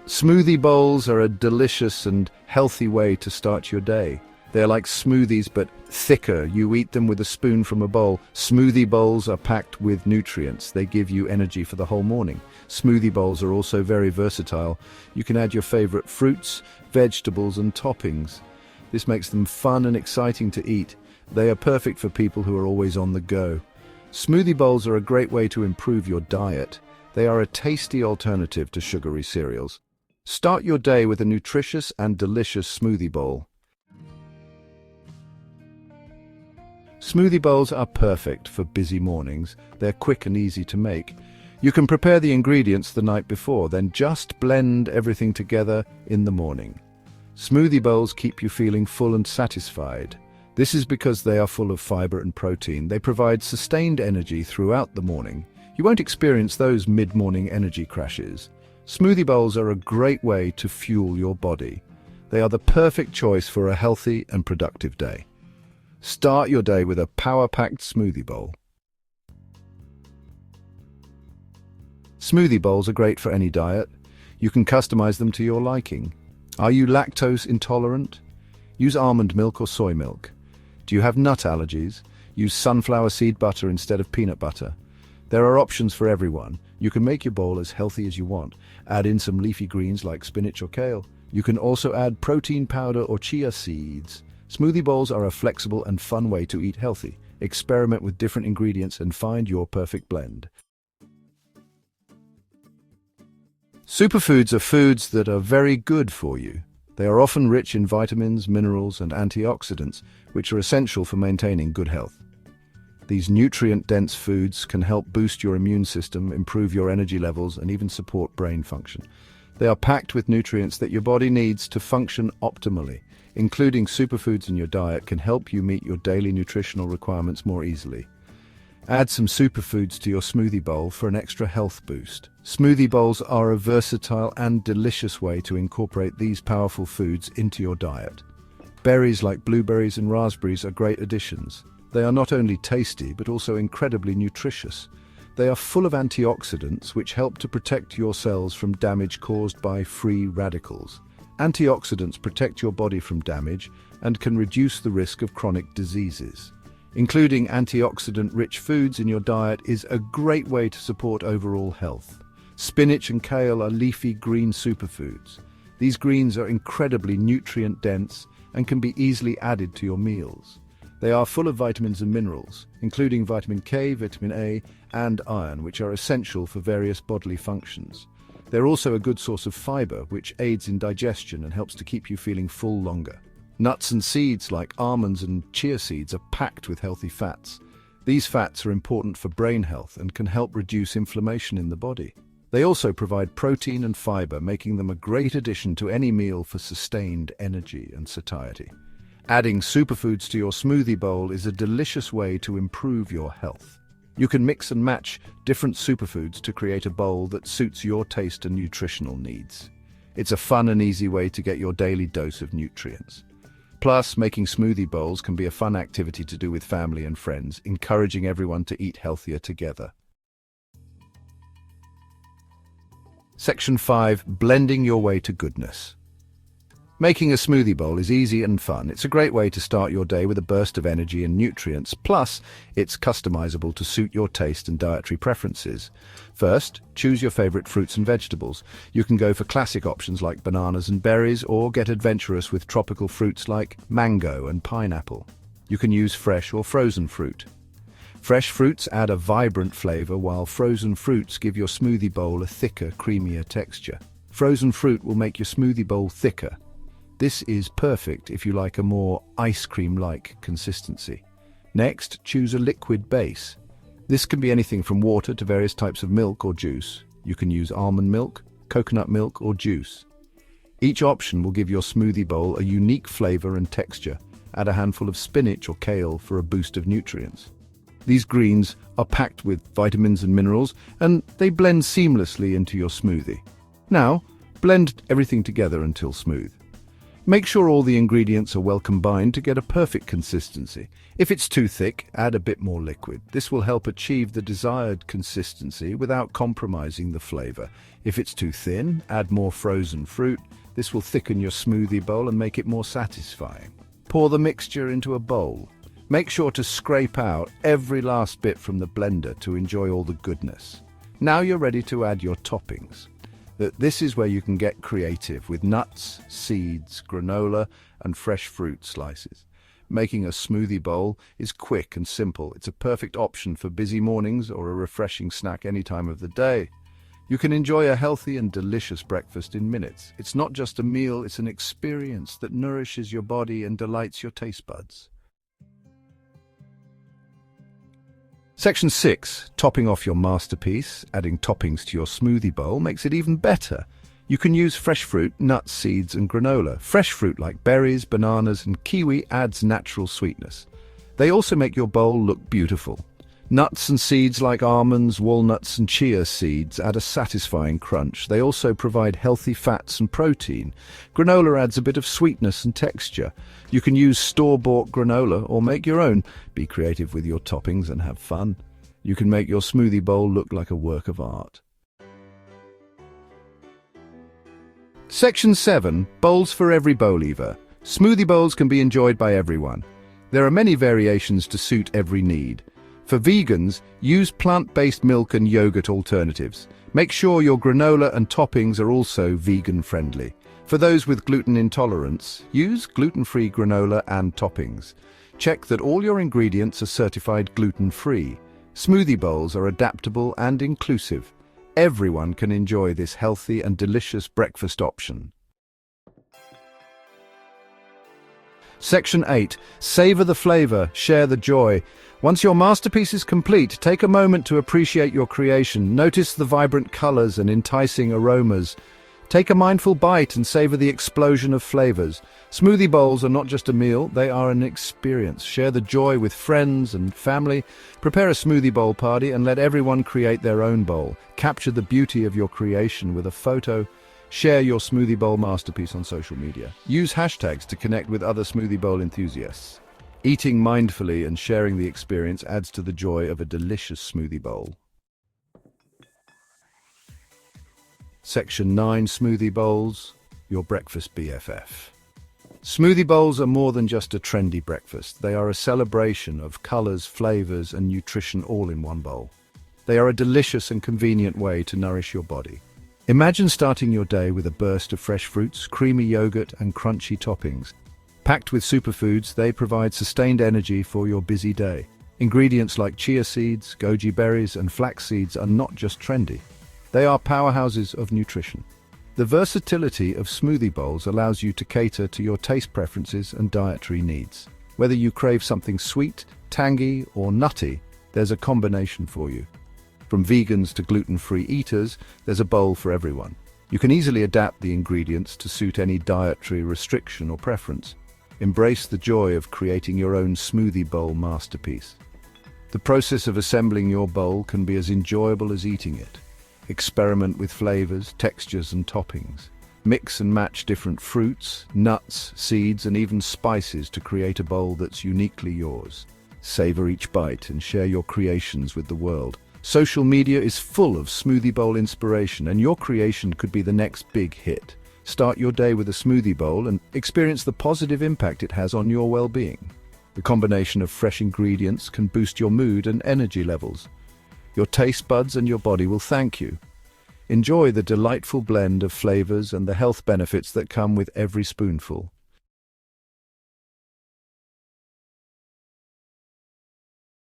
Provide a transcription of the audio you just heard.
Smoothie bowls are a delicious and healthy way to start your day. They're like smoothies but thicker. You eat them with a spoon from a bowl. Smoothie bowls are packed with nutrients. They give you energy for the whole morning. Smoothie bowls are also very versatile. You can add your favorite fruits, vegetables and toppings. This makes them fun and exciting to eat. They are perfect for people who are always on the go. Smoothie bowls are a great way to improve your diet. They are a tasty alternative to sugary cereals. Start your day with a nutritious and delicious smoothie bowl. Smoothie bowls are perfect for busy mornings. They're quick and easy to make. You can prepare the ingredients the night before, then just blend everything together in the morning. Smoothie bowls keep you feeling full and satisfied. This is because they are full of fiber and protein. They provide sustained energy throughout the morning. You won't experience those mid-morning energy crashes. Smoothie bowls are a great way to fuel your body. They are the perfect choice for a healthy and productive day. Start your day with a power-packed smoothie bowl. Smoothie bowls are great for any diet. You can customize them to your liking. Are you lactose intolerant? Use almond milk or soy milk. Do you have nut allergies? Use sunflower seed butter instead of peanut butter. There are options for everyone. You can make your bowl as healthy as you want. Add in some leafy greens like spinach or kale. You can also add protein powder or chia seeds. Smoothie bowls are a flexible and fun way to eat healthy. Experiment with different ingredients and find your perfect blend. Superfoods are foods that are very good for you. They are often rich in vitamins, minerals, and antioxidants, which are essential for maintaining good health. These nutrient-dense foods can help boost your immune system, improve your energy levels, and even support brain function. They are packed with nutrients that your body needs to function optimally. Including superfoods in your diet can help you meet your daily nutritional requirements more easily. Add some superfoods to your smoothie bowl for an extra health boost. Smoothie bowls are a versatile and delicious way to incorporate these powerful foods into your diet. Berries like blueberries and raspberries are great additions. They are not only tasty but also incredibly nutritious. They are full of antioxidants which help to protect your cells from damage caused by free radicals. Antioxidants protect your body from damage and can reduce the risk of chronic diseases. Including antioxidant-rich foods in your diet is a great way to support overall health. Spinach and kale are leafy green superfoods. These greens are incredibly nutrient-dense and can be easily added to your meals. They are full of vitamins and minerals, including vitamin K, vitamin A, and iron, which are essential for various bodily functions. They're also a good source of fiber, which aids in digestion and helps to keep you feeling full longer. Nuts and seeds like almonds and chia seeds are packed with healthy fats. These fats are important for brain health and can help reduce inflammation in the body. They also provide protein and fiber, making them a great addition to any meal for sustained energy and satiety. Adding superfoods to your smoothie bowl is a delicious way to improve your health. You can mix and match different superfoods to create a bowl that suits your taste and nutritional needs. It's a fun and easy way to get your daily dose of nutrients. Plus, making smoothie bowls can be a fun activity to do with family and friends, encouraging everyone to eat healthier together. Section 5. Blending your way to goodness. Making a smoothie bowl is easy and fun. It's a great way to start your day with a burst of energy and nutrients. Plus, it's customizable to suit your taste and dietary preferences. First, choose your favorite fruits and vegetables. You can go for classic options like bananas and berries, or get adventurous with tropical fruits like mango and pineapple. You can use fresh or frozen fruit. Fresh fruits add a vibrant flavor, while frozen fruits give your smoothie bowl a thicker, creamier texture. Frozen fruit will make your smoothie bowl thicker. This is perfect if you like a more ice cream-like consistency. Next, choose a liquid base. This can be anything from water to various types of milk or juice. You can use almond milk, coconut milk, or juice. Each option will give your smoothie bowl a unique flavor and texture. Add a handful of spinach or kale for a boost of nutrients. These greens are packed with vitamins and minerals, and they blend seamlessly into your smoothie. Now, blend everything together until smooth. Make sure all the ingredients are well combined to get a perfect consistency. If it's too thick, add a bit more liquid. This will help achieve the desired consistency without compromising the flavor. If it's too thin, add more frozen fruit. This will thicken your smoothie bowl and make it more satisfying. Pour the mixture into a bowl. Make sure to scrape out every last bit from the blender to enjoy all the goodness. Now you're ready to add your toppings. This is where you can get creative with nuts, seeds, granola, and fresh fruit slices. Making a smoothie bowl is quick and simple. It's a perfect option for busy mornings or a refreshing snack any time of the day. You can enjoy a healthy and delicious breakfast in minutes. It's not just a meal, it's an experience that nourishes your body and delights your taste buds. Section 6. Topping off your masterpiece. Adding toppings to your smoothie bowl makes it even better. You can use fresh fruit, nuts, seeds, and granola. Fresh fruit like berries, bananas, and kiwi adds natural sweetness. They also make your bowl look beautiful. Nuts and seeds like almonds, walnuts, and chia seeds add a satisfying crunch. They also provide healthy fats and protein. Granola adds a bit of sweetness and texture. You can use store-bought granola or make your own. Be creative with your toppings and have fun. You can make your smoothie bowl look like a work of art. Section 7. Bowls for every Bowl-iever. Smoothie bowls can be enjoyed by everyone. There are many variations to suit every need. For vegans, use plant-based milk and yogurt alternatives. Make sure your granola and toppings are also vegan-friendly. For those with gluten intolerance, use gluten-free granola and toppings. Check that all your ingredients are certified gluten-free. Smoothie bowls are adaptable and inclusive. Everyone can enjoy this healthy and delicious breakfast option. Section 8. Savor the flavor, share the joy. Once your masterpiece is complete, take a moment to appreciate your creation. Notice the vibrant colors and enticing aromas. Take a mindful bite and savor the explosion of flavors. Smoothie bowls are not just a meal, they are an experience. Share the joy with friends and family. Prepare a smoothie bowl party and let everyone create their own bowl. Capture the beauty of your creation with a photo. Share your smoothie bowl masterpiece on social media. Use hashtags to connect with other smoothie bowl enthusiasts. Eating mindfully and sharing the experience adds to the joy of a delicious smoothie bowl. Section 9. Smoothie bowls, your breakfast BFF. Smoothie bowls are more than just a trendy breakfast. They are a celebration of colors, flavors, and nutrition all in one bowl. They are a delicious and convenient way to nourish your body. Imagine starting your day with a burst of fresh fruits, creamy yogurt, and crunchy toppings. Packed with superfoods, they provide sustained energy for your busy day. Ingredients like chia seeds, goji berries, and flax seeds are not just trendy. They are powerhouses of nutrition. The versatility of smoothie bowls allows you to cater to your taste preferences and dietary needs. Whether you crave something sweet, tangy, or nutty, there's a combination for you. From vegans to gluten-free eaters, there's a bowl for everyone. You can easily adapt the ingredients to suit any dietary restriction or preference. Embrace the joy of creating your own smoothie bowl masterpiece. The process of assembling your bowl can be as enjoyable as eating it. Experiment with flavors, textures, and toppings. Mix and match different fruits, nuts, seeds, and even spices to create a bowl that's uniquely yours. Savor each bite and share your creations with the world. Social media is full of smoothie bowl inspiration, and your creation could be the next big hit. Start your day with a smoothie bowl and experience the positive impact it has on your well-being. The combination of fresh ingredients can boost your mood and energy levels. Your taste buds and your body will thank you. Enjoy the delightful blend of flavors and the health benefits that come with every spoonful.